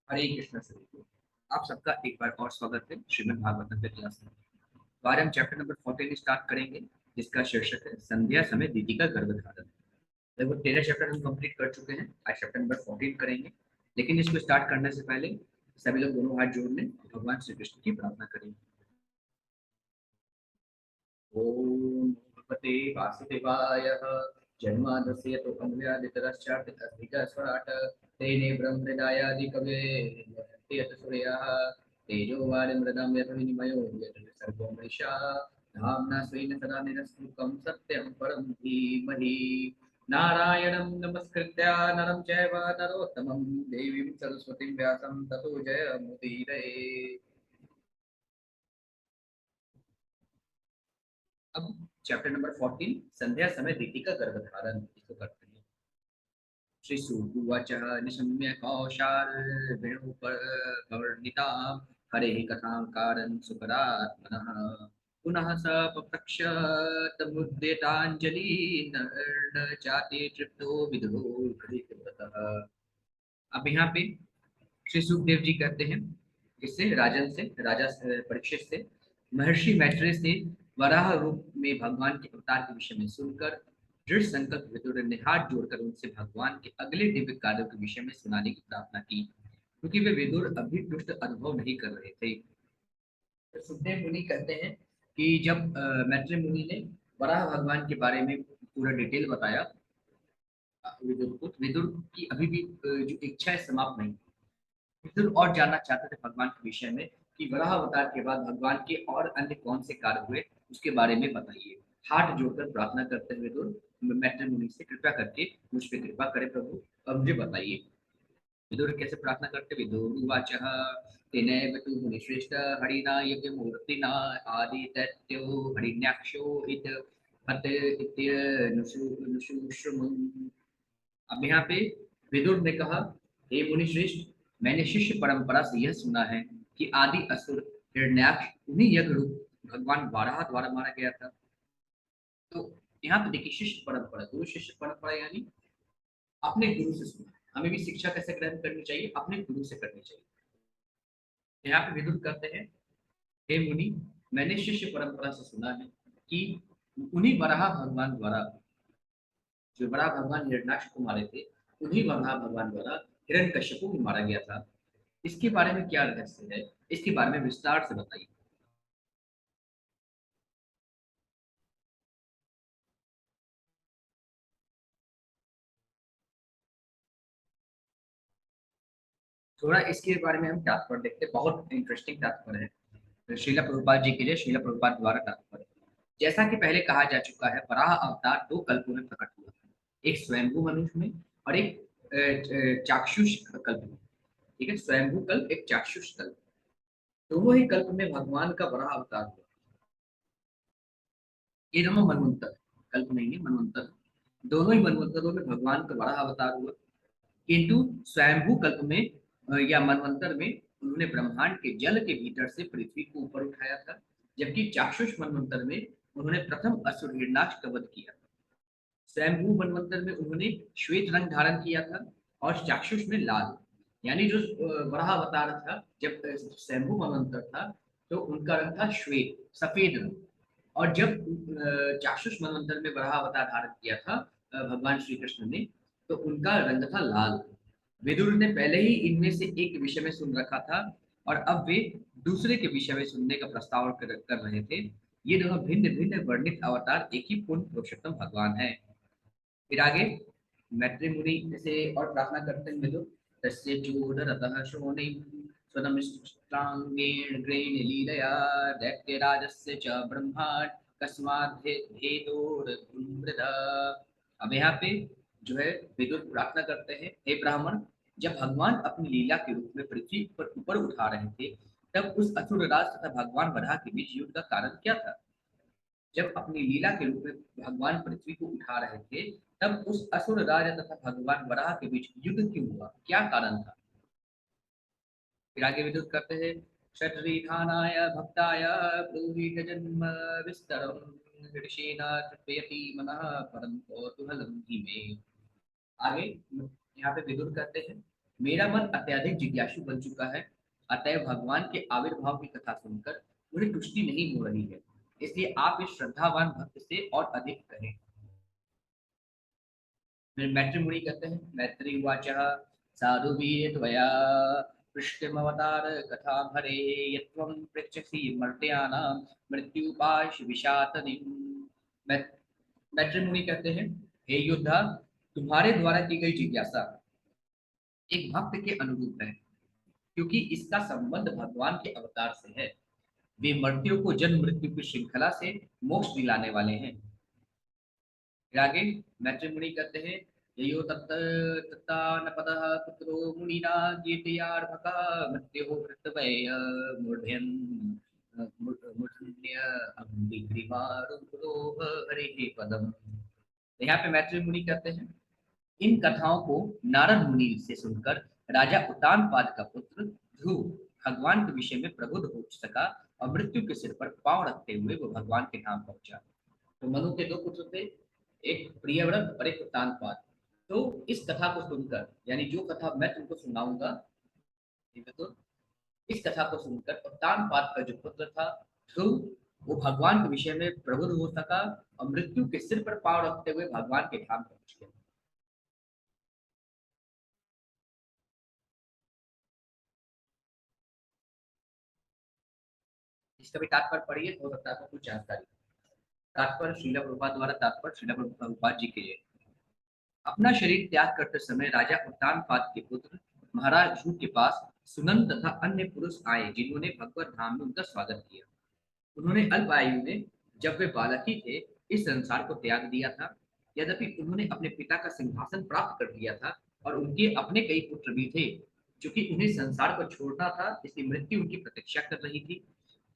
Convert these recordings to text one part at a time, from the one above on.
हरे कृष्ण सभी को। आप सबका एक बार और स्वागत है श्रीमद् भागवतम के क्लास में। तो आज हम चैप्टर नंबर 14 स्टार्ट करेंगे, जिसका शीर्षक है संध्या समय दीदी का गर्भधारण। लगभग 13 चैप्टर हम कंप्लीट कर चुके हैं, आज चैप्टर नंबर 14 करेंगे। लेकिन इसको स्टार्ट करने से पहले सभी लोग दोनों हाथ जोड़ लें, भगवान श्री कृष्ण की प्रार्थना करेंगे। ओम भगवते वासुदेवाय। जन्माद्यस्य तोऽन्वयादितरश्चार्थकस्मिकस्वराट् तेने ब्रह्महृदायादिकवे यत् सूर्यः तेजोवारिमृदं यत् विनिमयो यत् सर्वो मृषा धाम्ना स्वेन सदा निरस्तुकं सत्यं परं धीमहि। नारायणं नमस्कृत्य नरं चैव नरोत्तमं देवीं सरस्वतीं व्यासं ततो जयमुदीरये। अब चैप्टर नंबर 14 संध्या समय दीति का गर्भधारण इसको करते हैं। श्री सुवाच निशम्य कौशाल्विणोपर्णितां हरेः कथां कारन् सुकरात्मनः पुनः स पप्रच्छ तमुद्यताञ्जलिर्न चाति तृप्तो विदुरः। अब यहाँ पे श्री सुखदेव जी कहते हैं, इससे राजन से राजा परीक्षित से महर्षि मैत्रेय से वराह रूप में भगवान के अवतार के विषय में सुनकर दृढ़ संकल्प विदुर ने हाथ जोड़कर उनसे भगवान के अगले दिव्य कार्यों के विषय में सुनाने की प्रार्थना की, क्योंकि वे विदुर अभी दुष्ट अनुभव नहीं कर रहे थे। तो सुखदेव मुनि कहते हैं कि जब मैत्रेय मुनि ने वराह भगवान के बारे में पूरा डिटेल बताया विदुर को, तो विदुर की अभी भी जो इच्छा है समाप्त नहीं। विदुर और जानना चाहते थे भगवान के विषय में कि वराह अवतार के बाद भगवान के और अन्य कौन से कार्य हुए, उसके बारे में बताइए। हाथ जोड़कर प्रार्थना करते हुए विदुर मैत्रेय मुनि से कृपा करके मुझ पे कृपा करे प्रभु, और मुझे बताइए। विदुर कैसे प्रार्थना करते? विदुर्वाच तेनैव तु मुनिश्रेष्ठ हरिणा यज्ञमूर्तिना आदितत्यो हरिण्याक्षो इत हत इत्यनुशुश्रुमम्। अब यहाँ पे विदुर ने कहा, हे मुनि श्रेष्ठ, मैंने शिष्य परंपरा से यह सुना है कि आदि असुर हिरण्याक्ष उन्हीं यज्ञ रूप भगवान वाराह द्वारा मारा गया था। तो यहाँ पे देखिए, शिष्य परंपरा, गुरु शिष्य परंपरा यानी अपने गुरु से सुना। हमें भी शिक्षा कैसे ग्रहण करनी चाहिए? अपने गुरु से करनी चाहिए। यहाँ पे विदुर कहते हैं, हे मुनि, मैंने शिष्य परंपरा से सुना है कि उन्हीं वराह भगवान द्वारा, जो वराह भगवान हिरण्याक्ष को मारे थे, उन्हीं वराह भगवान द्वारा हिरण्यकश्यप को मारा गया था। इसके बारे में क्या रहस्य है, इसके बारे में विस्तार से बताइए। थोड़ा इसके बारे में हम तात्पर्य देखते हैं, बहुत इंटरेस्टिंग तात्पर्य है। तो श्रीला प्रभुपाद जी के लिए श्रीला प्रभुपाद द्वारा तात्पर्य, जैसा कि पहले कहा जा चुका है, वराह अवतार दो कल्पों में प्रकट हुआ था। एक स्वयंभू मनुष्य में और एक चाक्षुष कल्प में। ठीक है, स्वयंभू कल्प, एक चाक्षुष कल्प। दोनों ही कल्प में भगवान का वराह अवतार हुआ। ये दोनों मनवंतर, कल्प नहीं है, मनवंतर। दोनों ही मनवंतरों में भगवान का वराह अवतार हुआ। किंतु स्वयंभू कल्प में या मनवंतर में उन्होंने ब्रह्मांड के जल के भीतर से पृथ्वी को ऊपर उठाया था, जबकि चाक्षुष मनवंतर में उन्होंने प्रथम असुर हिरण्याक्ष का वध किया था। स्वयंभू मनवंतर में उन्होंने श्वेत रंग धारण किया था, और चाक्षुष में लाल। यानी जो वराह अवतार था, जब स्वयंभू मनवंतर था, तो उनका रंग था श्वेत, सफेद रंग। और जब चाक्षुष मनवंतर में वराह अवतार धारण किया था भगवान श्री कृष्ण ने, तो उनका रंग था लाल। विदुर ने पहले ही इनमें से एक विषय में सुन रखा था, और अब वे दूसरे के विषय में सुनने का प्रस्ताव कर रहे थे। ये दोनों भिन्न भिन्न वर्णित अवतार एक ही पूर्ण पुरुषोत्तम भगवान है। फिर आगे मैत्री मुनि से और प्रार्थना करते हैं विदुर, तस्य चूडरतः शोणिं स्वदमिष्ट्रांगेण ग्रेण लीलया दैत्यराजस्य च ब्रह्मात् कस्मात् भेदोर्मृदा। अब यहाँ पे जो है विदुर प्रार्थना करते हैं, हे ब्राह्मण, जब भगवान अपनी लीला के रूप में पृथ्वी पर ऊपर उठा रहे थे, तब उस असुर राज तथा भगवान वराह के बीच युद्ध का कारण क्या था? जब अपनी लीला के रूप में भगवान पृथ्वी को उठा रहे थे, तब उस असुर राजा तथा भगवान वराह के बीच युद्ध क्यों हुआ, क्या कारण था? फिर आगे विद्युत करते हैं, क्षत्रिधानाय भक्ताय ब्रूहि जन्म विस्तरम ऋषिना तृप्यति मनः परम कौतूहलम धीमे। आगे यहाँ पे विदुर कहते हैं, मेरा मन अत्यधिक जिज्ञासु बन चुका है, अतः भगवान के आविर्भाव की कथा सुनकर मुझे तुष्टि नहीं हो रही है, इसलिए आप इस श्रद्धावान भक्त से और अधिक कहें। फिर मैत्री मुनि कहते हैं, मैत्री उवाच साधु त्वया पृष्ठमवतार कथा भरे यत्वं पृच्छसि मर्त्यानां मृत्युपाश विषातनिम्। मैत्री मुनि कहते हैं, हे योद्धा, तुम्हारे द्वारा की गई जिज्ञासा एक भक्त के अनुरूप है, क्योंकि इसका संबंध भगवान के अवतार से है। वे मर्त्यों को जन्म मृत्यु की श्रृंखला से मोक्ष दिलाने वाले हैं। फिर आगे मैत्री मुनि कहते हैं, ययो तत्त तत्तानपदः पुत्रो मुनिना कीर्तयार्भकः मृत्युः कृतवय मूढयन् मूढन्य अम्बिग्रीवारुरोह हरिः पदम्। यहाँ पे मैत्री मुनि कहते हैं, इन कथाओं को नारद मुनि से सुनकर राजा उत्तानपाद का पुत्र ध्रुव भगवान के विषय में प्रबुद्ध हो सका और मृत्यु के सिर पर पांव रखते हुए वो भगवान के धाम पहुंचा। तो मनु के दो पुत्र थे, एक प्रियव्रत और एक उत्तानपाद। तो इस कथा को सुनकर, यानी जो कथा मैं तुमको सुनाऊंगा, ठीक है, तो इस कथा को सुनकर उत्तानपाद का जो पुत्र था ध्रुव, वो भगवान के विषय में प्रबुद्ध हो सका और मृत्यु के सिर पर पांव रखते हुए भगवान के धाम पहुंच गया। इसका भी तात्पर्य पढ़िए, हो सकता है आपको कुछ जानकारी। तात्पर्य श्रील प्रभुपाद द्वारा, तात्पर्य श्रील प्रभुपाद जी के लिए। अपना शरीर त्याग करते समय राजा उत्तानपाद के पुत्र महाराज ध्रुव के पास सुनंद तथा अन्य पुरुष आए, जिन्होंने भगवत धाम में उनका स्वागत किया। उन्होंने अल्प आयु में, जब वे बालक ही थे, इस संसार को त्याग दिया था। यद्यपि उन्होंने अपने पिता का सिंहासन प्राप्त कर लिया था और उनके अपने कई पुत्र भी थे, क्योंकि उन्हें संसार को छोड़ना था, इसलिए मृत्यु उनकी प्रतीक्षा कर रही थी।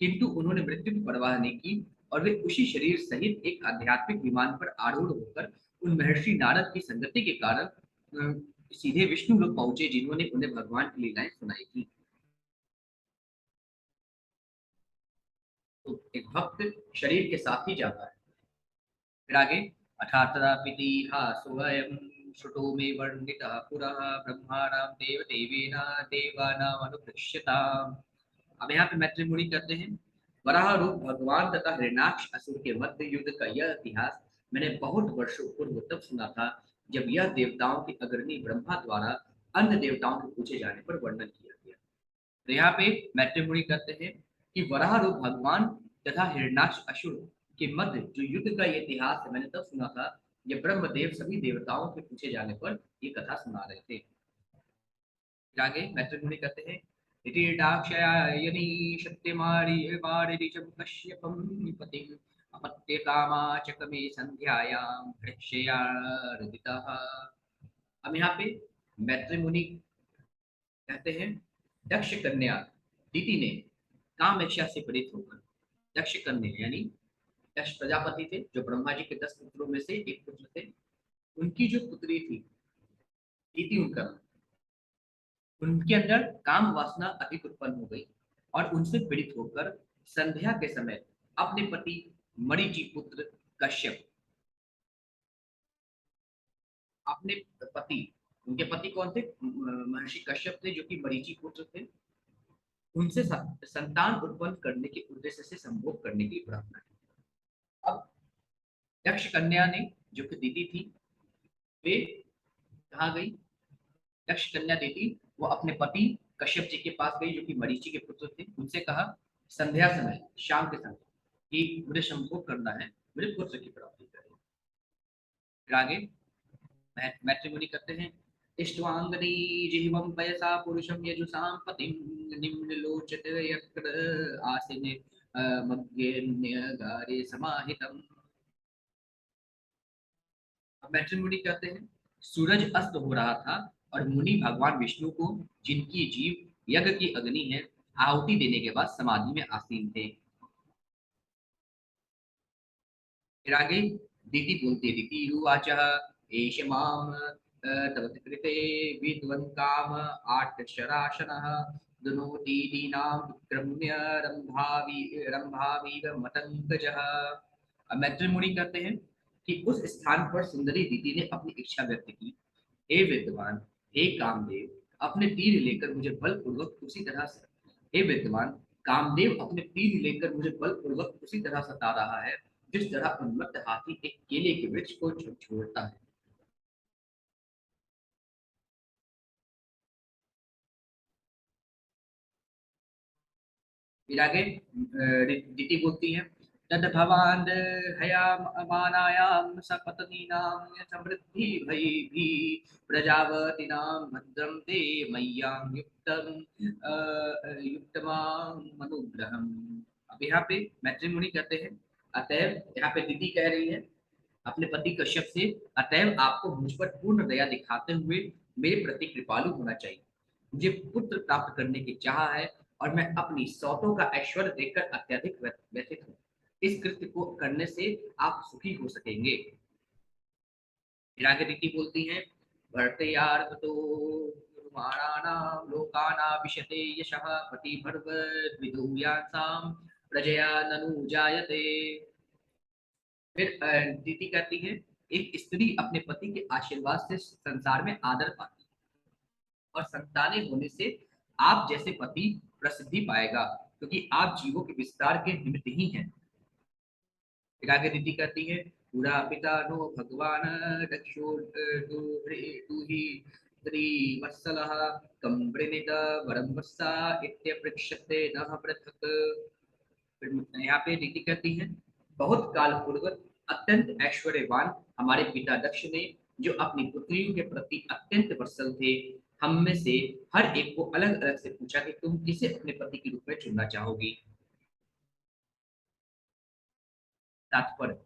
किंतु उन्होंने मृत्यु की परवाह नहीं की और वे उसी शरीर सहित एक आध्यात्मिक विमान पर आरूढ़ होकर उन महर्षि नारद की संगति के कारण सीधे विष्णु लोक पहुंचे, जिन्होंने उन्हें भगवान की लीलाएं सुनाई थी। तो एक भक्त शरीर के साथ ही जाता है। फिर आगे, अथातरापितिहासोऽयं श्रुतो मे वर्णितः पुरः ब्रह्माणां देवदेवेन देवानामनुपृश्यताम्। अब यहाँ पे मैत्री मुनि कहते हैं, वराह रूप भगवान तथा हिरण्याक्ष असुर के मध्य युद्ध का यह इतिहास मैंने बहुत वर्षों पूर्व तब सुना था, जब यह देवताओं के अग्रणी ब्रह्मा द्वारा अन्य देवताओं के पूछे जाने पर वर्णन किया गया। तो यहाँ पे मैत्री मुनि कहते हैं कि वराह रूप भगवान तथा हिरण्याक्ष असुर के मध्य जो युद्ध का ये इतिहास है, मैंने तब सुना था, ये ब्रह्मदेव सभी देवताओं के पूछे जाने पर ये कथा सुना रहे थे। आगे मैत्री मुनि कहते हैं, इति दाक्षायणी सत्यमारिचं कश्यपं पतिम् अपत्यकामाचकमे संध्यायां हृक्षयार्दितः। अब यहाँ पे मैत्री मुनि कहते हैं, दक्ष कन्या दीति ने काम इच्छा से पीड़ित होकर, दक्ष कन्या यानी दक्ष प्रजापति थे, जो ब्रह्मा जी के 10 पुत्रों में से एक पुत्र थे। उनकी जो पुत्री थी दीति, उनका, उनके अंदर काम वासना अधिक उत्पन्न हो गई और उनसे पीड़ित होकर संध्या के समय अपने पति मरीचि पुत्र कश्यप, अपने पति, उनके पति कौन थे? महर्षि कश्यप थे, जो कि मरीचि पुत्र थे। उनसे संतान उत्पन्न करने के उद्देश्य से संभोग करने की प्रार्थना की। अब दक्ष कन्या ने, जो कि दीदी थी, वे कहाँ गई? दक्ष कन्या दीदी वो अपने पति कश्यप जी के पास गई, जो कि मरीचि के पुत्र थे। उनसे कहा संध्या समय, शाम के समय, कि मुझे संभोग करना है, मेरे पुत्र की प्राप्ति करें। फिर आगे मैत्री मुनि कहते हैं, इष्ट्वांगनी जिह्वं पयसा पुरुषं यजुषां पतिं निम्नलोचते यत्र आसीने मग्गेन्यगारे समाहितम्। अब मैत्री मुनि कहते हैं, सूरज अस्त हो रहा था और मुनि भगवान विष्णु को, जिनकी जीव यज्ञ की अग्नि है, आहुति देने के बाद समाधि में आसीन थे। फिर आगे दीदी बोलती है, दीदी उवाच एष माम तव कृते विद्वन् काम आर्तशराशनः दुनोति दीनां विक्रम्य रंभावीव मतंगजः। अब मैत्री मुनि कहते हैं कि उस स्थान पर सुंदरी दीदी ने अपनी इच्छा व्यक्त की, हे विद्वान, हे कामदेव, अपने तीर लेकर मुझे बलपूर्वक उसी तरह से, हे विद्वान, कामदेव अपने तीर लेकर मुझे बलपूर्वक उसी तरह सता रहा है जिस तरह उन्मत्त हाथी एक केले के वृक्ष को छोड़ता है। फिर आगे दीति बोलती है, तद भवान हयामानायाम सपत्नीनां समृद्धि भई भी प्रजावतीनां भद्रं ते मय्यां युक्तम युक्तमां मनुग्रहम। अब यहाँ पे मैत्री मुनि कहते हैं, अतएव यहाँ पे दीदी कह रही है अपने पति कश्यप से, अतएव आपको मुझ पर पूर्ण दया दिखाते हुए मेरे प्रति कृपालु होना चाहिए। मुझे पुत्र प्राप्त करने की चाह है और मैं अपनी सौतों का ऐश्वर्य देखकर अत्यधिक व्यथित हूँ। इस कृत्य को करने से आप सुखी हो सकेंगे। फिर आगे रीति बोलती हैं, भर्तयार्वतो रुमाणानां लोकाना विशते यशः पतिभर्व विदुयासां प्रजया ननु जायते। फिर दीति कहती है, एक स्त्री अपने पति के आशीर्वाद से संसार में आदर पाती है और संतानें होने से आप जैसे पति प्रसिद्धि पाएगा, क्योंकि आप जीवों के विस्तार के निमित्त ही हैं। फिर आगे दीदी कहती है, पूरा पिता नो भगवान दक्षो दूहि त्रिवत्सलः कम्बृनिद वरं वत्सा इत्यपृक्षते नः पृथक्। फिर यहाँ पे दीदी कहती है, बहुत काल पूर्व अत्यंत ऐश्वर्यवान हमारे पिता दक्ष ने, जो अपनी पुत्रियों के प्रति अत्यंत वत्सल थे, हम में से हर एक को अलग अलग से पूछा कि तुम किसे अपने पति के रूप में चुनना चाहोगी। तात्पर्य,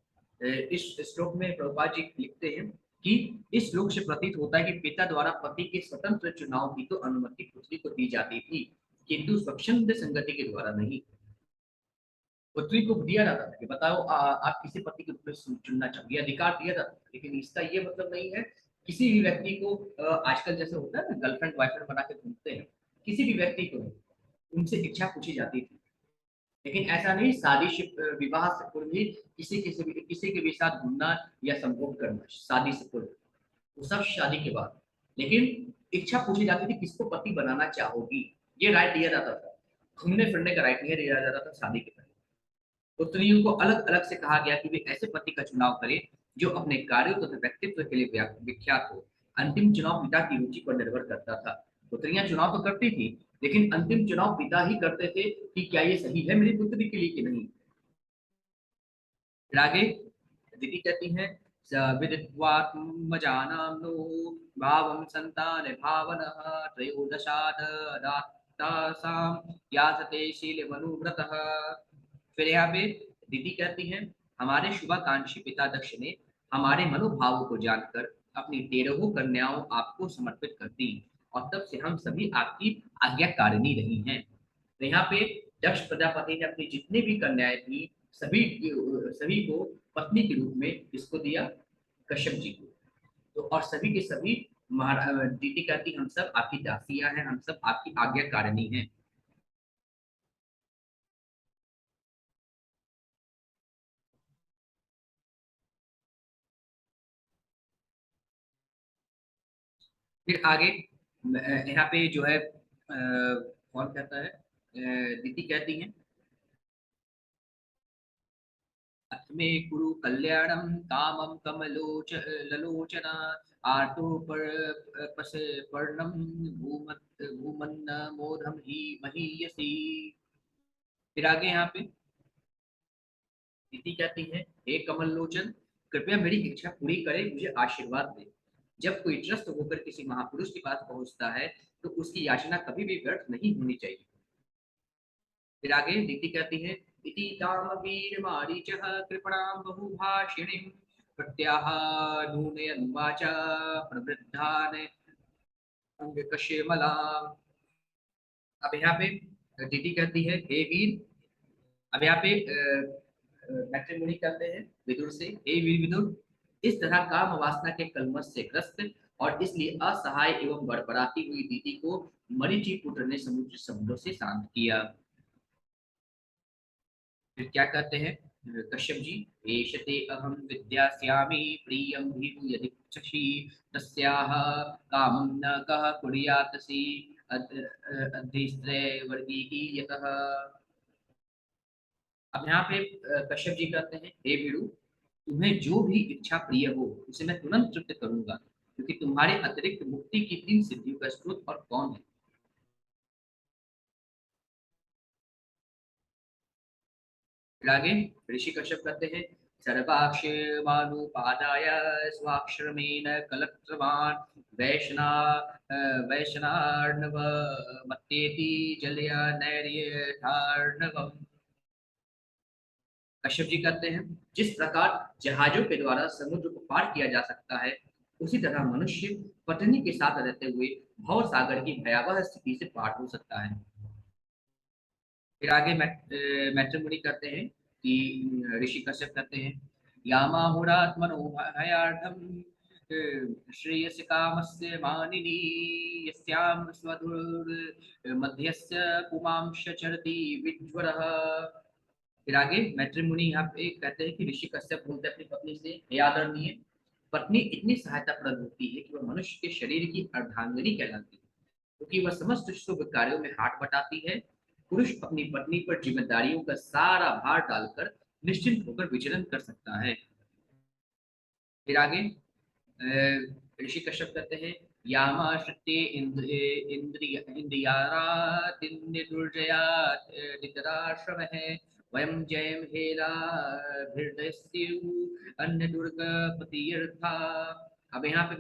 इस श्लोक में प्रभुपाद जी लिखते हैं कि इस श्लोक से प्रतीत होता है कि पिता द्वारा पति के स्वतंत्र चुनाव की तो अनुमति पुत्री को दी जाती थी, किंतु स्वच्छंद संगति के द्वारा नहीं। पुत्री को दिया जाता था कि बताओ आप किसी पति के रूप में चुनना चाहिए, अधिकार दिया जाता था, लेकिन इसका ये मतलब नहीं है किसी भी व्यक्ति को आजकल जैसे होता है ना गर्लफ्रेंड बॉयफ्रेंड बना के घूमते हैं, किसी भी व्यक्ति को उनसे इच्छा पूछी जाती थी। लेकिन ऐसा नहीं शादी से विवाह से पूर्व भी किसी के भी साथ घूमना या संभोग करना शादी से पूर्व, वो सब शादी के बाद। लेकिन इच्छा पूछी जाती थी किसको पति बनाना चाहोगी, ये राइट दिया जाता था। घूमने फिरने का राइट नहीं दिया जाता था शादी के पहले। पुत्रियों को अलग अलग से कहा गया कि वे ऐसे पति का चुनाव करें जो अपने कार्यों तथा व्यक्तित्व के लिए विख्यात हो। अंतिम चुनाव पिता की रुचि पर निर्भर करता था। पुत्रियां चुनाव तो करती थी, लेकिन अंतिम चुनाव पिता ही करते थे कि क्या ये सही है मेरी पुत्री के लिए कि नहीं। फिर आगे दीदी कहती है, विदित्वात्मजानाम्नो भावं संतान भावनः त्रयोदशादात्तासां यासते शीलमनुव्रतः। फिर यहाँ पे दीदी कहती हैं, हमारे शुभाकांक्षी पिता दक्ष ने हमारे मनोभावों को जानकर अपनी 13 कन्याओं आपको समर्पित कर दी, और तब से हम सभी आपकी आज्ञाकारिणी रही हैं। तो यहाँ पे दक्ष प्रजापति ने अपनी जितनी भी कन्याएं थी सभी सभी को पत्नी के रूप में इसको दिया, कश्यप जी को। तो और सभी के सभी दीदी कहती हम सब आपकी दासियां हैं, हम सब आपकी आज्ञाकारिणी हैं। फिर आगे यहाँ पे जो है कौन कहता है, दीदी कहती हैं, अथ मे कुरु कल्याणम कामम कमलोच ललोचना आर्तो पर पस पर्णम भूमन्न मोधम ही महीयसी। फिर आगे यहाँ पे दीदी कहती है, हे कमल लोचन, कृपया मेरी इच्छा पूरी करे, मुझे आशीर्वाद दे। जब कोई त्रस्त होकर किसी महापुरुष के पास पहुंचता है तो उसकी याचना कभी भी व्यर्थ नहीं होनी चाहिए। फिर आगे दीदी कहती है, इति ताम वीर मारीचः कृपणां बहुभाषिणीं प्रत्याह नूनयन् वाचा प्रवृद्धान् अंगकशेमलाम्। अब यहाँ पे दीदी कहती है, हे वीर। अब यहाँ पे मैट्रिमोनी करते हैं विदुर से, हे वीर विदुर, इस तरह काम वासना के कलमश से ग्रस्त और इसलिए असहाय एवं बड़बड़ाती हुई दीदी को मरीचि पुत्र ने समुद्र शब्दों से शांत किया। फिर क्या कहते हैं, कश्यप जी, एषते अहं विद्यास्यामि प्रियं भीरु यदि पृच्छसि तस्याः कामं न कः कुर्यातसि अद्रिस्त्रैवर्गीः यतः। अब यहाँ पे कश्यप जी कहते हैं, हे भीरु, तुम्हें जो भी इच्छा प्रिय हो उसे मैं तुरंत तृप्त करूंगा, क्योंकि तुम्हारे अतिरिक्त मुक्ति की 3 सिद्धियों का स्रोत और कौन है। फिर आगे ऋषि कश्यप कहते हैं, सर्वाक्षमानुपादाय स्वाक्षरमेण कलत्रवान् वैष्णा वैष्णार्णव मत्तेति जलया नैर्यथार्णवम्। कश्यप जी कहते हैं, जिस प्रकार जहाजों के द्वारा समुद्र को पार किया जा सकता है, उसी तरह मनुष्य पत्नी के साथ रहते हुए भव सागर की भयावह स्थिति से पार हो सकता है। फिर आगे मैत्रेमुनि कहते हैं कि ऋषि कश्यप कहते हैं, यामाहुरात्मनो भयार्थम श्रेयस कामस्य मानिनी यस्याम स्वधुर मध्यस्य पुमांश चरति विज्वरः। फिर आगे मैत्रेमुनि यहाँ पे कहते हैं कि ऋषि कश्यप बोलते हैं अपनी पत्नी से, हे आदरणीय, पत्नी इतनी सहायताप्रद होती है कि वह मनुष्य के शरीर की अर्धांगिनी कहलाती है, क्योंकि वह समस्त शुभ कार्यों में हाथ बटाती है। पुरुष अपनी पत्नी पर जिम्मेदारियों का सारा भार डालकर निश्चिंत होकर विचरण कर सकता है। फिर आगे ऋषि कश्यप कहते हैं, यामाश्रित्य इंद्रिय इंद्रियारातिर्निर्जयात् नितराश्रमः वयं जयं हेलाभिर्दस्यु अन्य दुर्गपतिर्था। अब यहाँ पे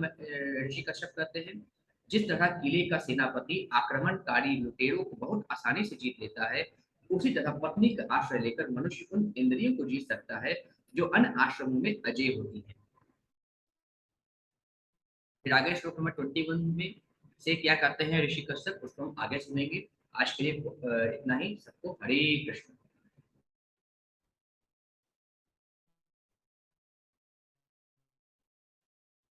ऋषि कश्यप कहते हैं, जिस तरह किले का सेनापति आक्रमणकारी लुटेरों को बहुत आसानी से जीत लेता है, उसी तरह पत्नी का आश्रय लेकर मनुष्य उन इंद्रियों को जीत सकता है जो अन्य आश्रमों में अजय होती है। फिर आगे श्लोक नंबर 21 में से क्या करते हैं ऋषि कश्यप, उसको हम आगे सुनेंगे। आज के लिए इतना ही। सबको हरे कृष्ण।